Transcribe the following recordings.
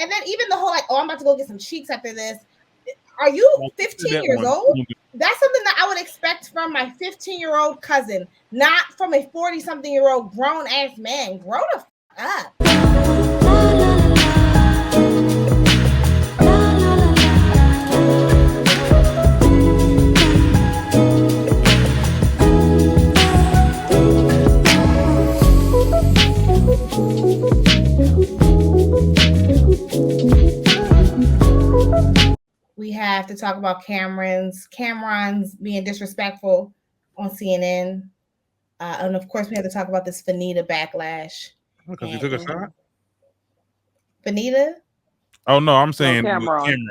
And then even the whole like, oh, I'm about to go get some cheeks after this. Are you 15 years old? That's something that I would expect from my 15-year-old cousin, not from a 40-something-year-old grown-ass man. Grow the f*** up. We have to talk about Cameron's being disrespectful on CNN. And of course, we have to talk about this Fanita backlash. Because he took a shot? Fanita? Oh, no, I'm saying Cameron.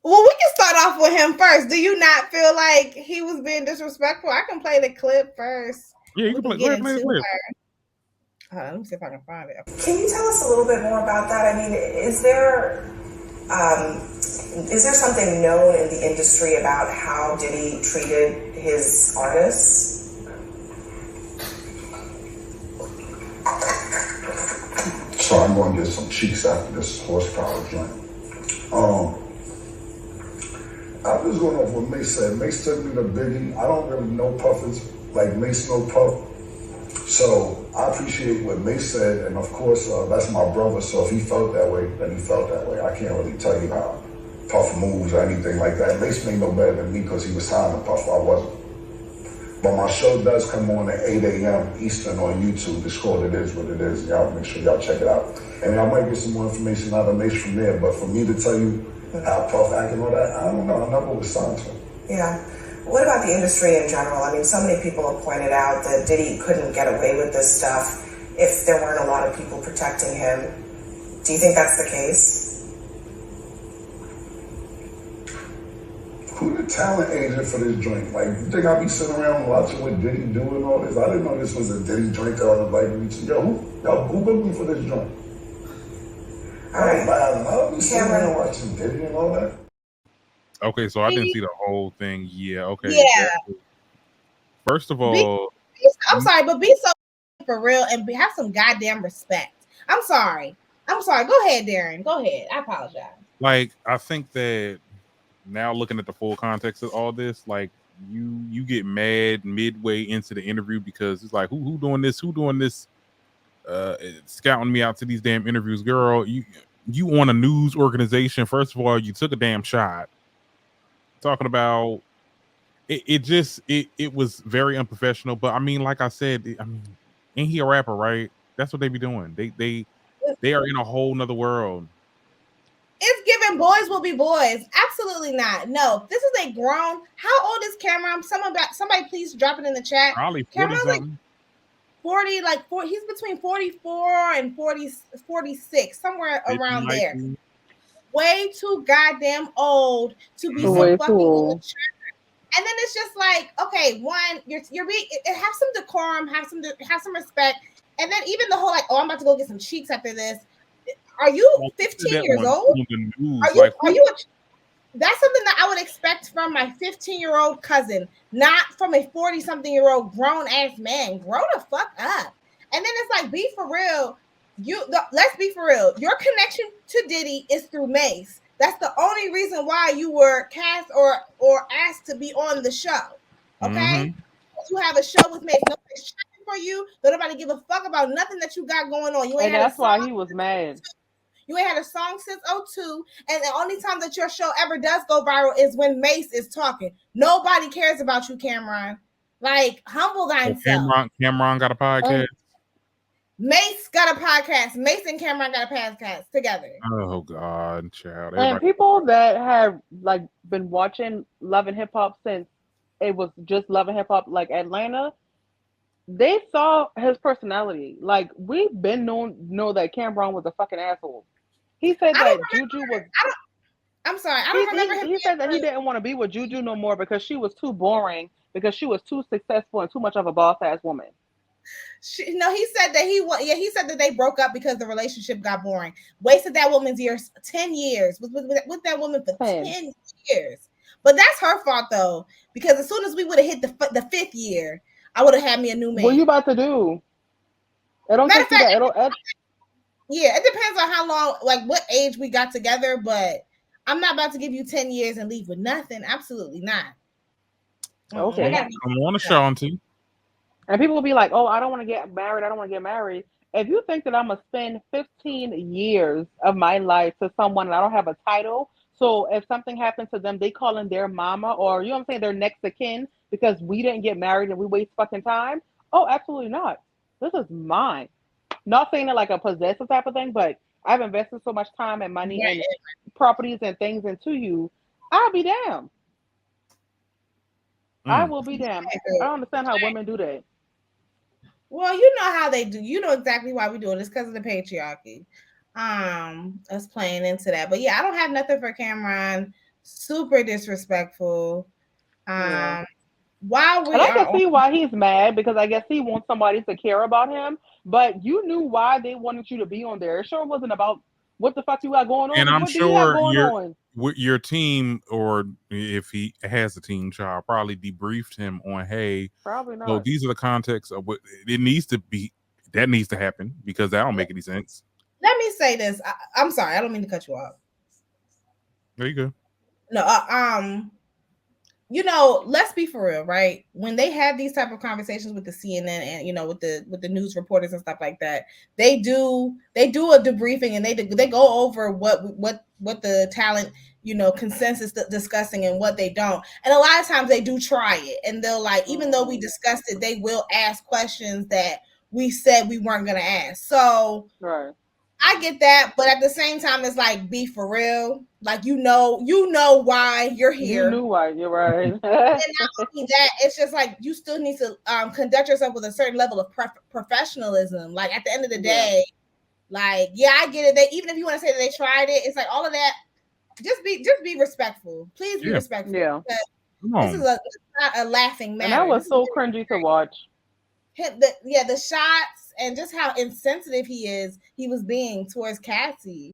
Well, we can start off with him first. Do you not feel like he was being disrespectful? I can play the clip first. Yeah, you can play the clip. Let me see if I can find it. Can you tell us a little bit more about that? I mean, is there something known in the industry about how Diddy treated his artists? So I'm going to get some cheeks after this horsepower joint. I'm just going off what Mace said. Mace took me to Biggie. I don't really know Puffers like Mace know Puff. So I appreciate what Mace said, and of course, that's my brother, so if he felt that way, then he felt that way. I can't really tell you how Puff moves or anything like that. Mace may know better than me because he was signed to Puff, I wasn't. But my show does come on at 8 a.m. Eastern on YouTube. It's called It Is What It Is. Y'all make sure y'all check it out. And I might get some more information out of Mace from there, but for me to tell you how Puff acted and all that, I don't know. I never was signed to him. Yeah. What about the industry in general? I mean, so many people have pointed out that Diddy couldn't get away with this stuff if there weren't a lot of people protecting him. Do you think that's the case? Who the talent agent for this joint? Like, you think I'll be sitting around watching what Diddy doing all this? I didn't know this was a Diddy joint. Who booked me for this joint? All right. I'll be sitting around watching Diddy and all that. Okay, so I didn't see the whole thing. Yeah, okay. Yeah. First of all, I'm sorry, but be so for real and have some goddamn respect. I'm sorry. Go ahead, Darren. Go ahead. I apologize. Like, I think that now looking at the full context of all this, like you get mad midway into the interview because it's like who doing this? Who doing this? Scouting me out to these damn interviews, girl. You on a news organization. First of all, you took a damn shot. Talking about it was very unprofessional, but I mean, like I said, ain't he a rapper, right? That's what they be doing. They are in a whole nother world. It's given boys will be boys. Absolutely not. No, this is a grown. How old is Cameron? Somebody please drop it in the chat. Probably 40 Cameron's something. Like 40, he's between 44 and 46, somewhere around there. Way too goddamn old to be so fucking immature. And then it's just like, okay, one, you're being, have some decorum, have some respect, and then even the whole like, oh, I'm about to go get some cheeks after this. Are you 15 years old? Are you? That's something that I would expect from my 15-year-old cousin, not from a 40-something-year-old grown-ass man. Grow the fuck up. And then it's like, be for real. Let's be for real. Your connection to Diddy is through Mace. That's the only reason why you were cast or asked to be on the show. Okay? Mm-hmm. You have a show with Mace. Nobody's checking for you. Nobody give a fuck about nothing that you got going on. And that's why he was mad. You ain't had a song since 2002, and the only time that your show ever does go viral is when Mace is talking. Nobody cares about you, Cameron. Like, humble thyself. Cameron got a podcast. Mace got a podcast. Mace and Cameron got a podcast together. Oh God, child! And people that have like been watching Love and Hip Hop since it was just Love and Hip Hop, like Atlanta, they saw his personality. Like, we've been know that Cameron was a fucking asshole. He said that Juju was. I'm sorry, I don't remember him. He said that he didn't want to be with Juju no more because she was too boring, because she was too successful and too much of a boss ass woman. He said that he said that they broke up because the relationship got boring. Wasted that woman's years, 10 years with that woman for 10 years. But that's her fault though, because as soon as we would have hit the 5th year, I would have had me a new man. What are you about to do? I don't think that. Yeah, it depends on how long, like what age we got together, but I'm not about to give you 10 years and leave with nothing. Absolutely not. Okay. Come on, Ashanti. And people will be like, oh, I don't want to get married. I don't want to get married. If you think that I'm going to spend 15 years of my life to someone and I don't have a title, so if something happens to them, they call in their mama or, you know what I'm saying, their next of kin because we didn't get married and we waste fucking time. Oh, absolutely not. This is mine. Not saying it like a possessive type of thing, but I've invested so much time and money and properties and things into you. I'll be damned. I will be damned. I don't understand how women do that. Well, you know how they do. You know exactly why we do it. It's because of the patriarchy. Us playing into that. But yeah, I don't have nothing for Cameron. Super disrespectful. Yeah. While we and I can see why he's mad because I guess he wants somebody to care about him. But you knew why they wanted you to be on there. It sure wasn't about what the fuck you got going on. And I'm what sure do you have going on? Your team, or if he has a team child, probably debriefed him on, hey, probably not. So these are the contexts of what it needs to be. That needs to happen because that don't make any sense. Let me say this. I'm sorry. I don't mean to cut you off. There you go. No, you know, let's be for real, right? When they have these type of conversations with the CNN and, you know, with the news reporters and stuff like that, they do a debriefing and they go over what the talent, you know, consensus discussing and what they don't. And a lot of times they do try it, and they'll like, even though we discussed it, they will ask questions that we said we weren't going to ask. So right. I get that, but at the same time, it's like, be for real. Like, you know why you're here. You knew why. You're right. And not only that, it's just like you still need to conduct yourself with a certain level of professionalism. Like at the end of the day, like I get it. They, even if you want to say that they tried it, it's like all of that. Just be respectful. Please be respectful. Yeah. This is not a laughing matter. And that was so cringy to watch. The shots and just how insensitive he was being towards Cassie.